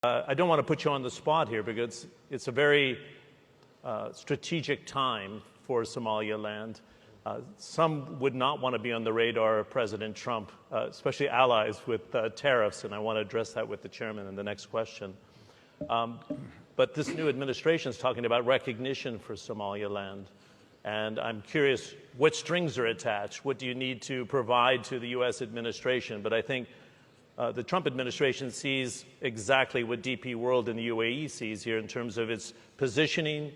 I don't want to put you on the spot here because it's a very strategic time for Somaliland. Some would not want to be on the radar of President Trump, especially allies with tariffs, and I want to address that with the chairman in the next question. But this new administration is talking about recognition for Somaliland, and I'm curious what strings are attached. What do you need to provide to the U.S. administration? But I think the Trump administration sees exactly what DP World and the UAE sees here in terms of its positioning,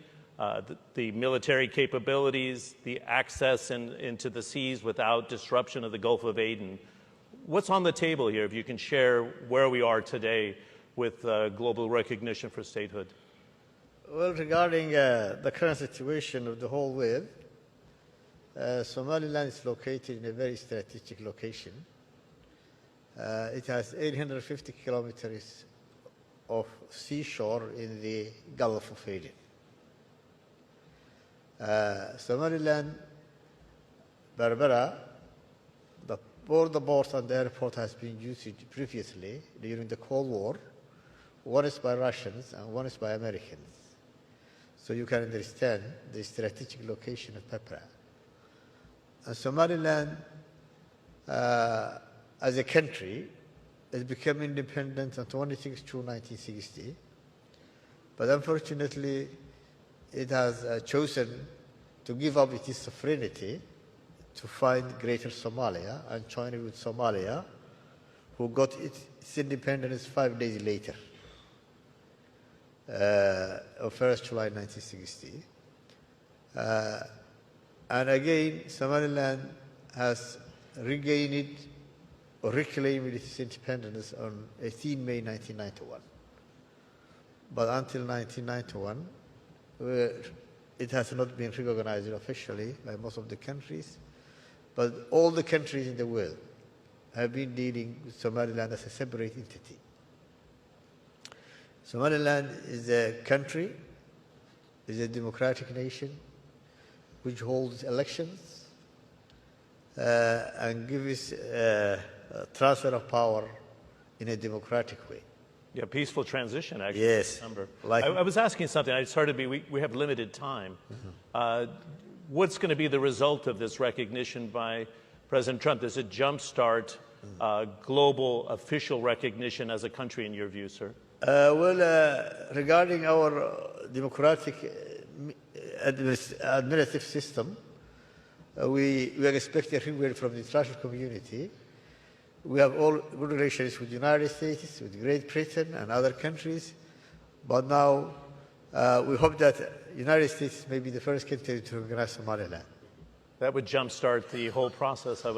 the military capabilities, the access into the seas without disruption of the Gulf of Aden. What's on the table here, if you can share where we are today with global recognition for statehood? Well, regarding the current situation of the whole world, Somaliland is located in a very strategic location. It has 850 kilometers of seashore in the Gulf of Aden. Somaliland, Berbera, the border port and the airport has been used previously during the Cold War. One is by Russians and one is by Americans. So you can understand the strategic location of Berbera. And Somaliland, as a country, has become independent on 26 June 1960. But unfortunately, it has chosen to give up its sovereignty to find Greater Somalia and join it with Somalia, who got its independence 5 days later, on 1st July 1960. And again, Somaliland has regained or reclaimed its independence on 18 May 1991. But until 1991, it has not been recognized officially by most of the countries. But all the countries in the world have been dealing with Somaliland as a separate entity. Somaliland is a country, is a democratic nation, which holds elections and gives transfer of power in a democratic way. Yeah, peaceful transition, actually. Yes. I was asking something. We have limited time. What's going to be the result of this recognition by President Trump? Does it jumpstart global official recognition as a country, in your view, sir? Regarding our democratic administrative system, we are expecting everywhere from the international community. We have all good relations with the United States, with Great Britain and other countries. But now we hope that the United States may be the first country to recognize Somaliland. That would jumpstart the whole process, I would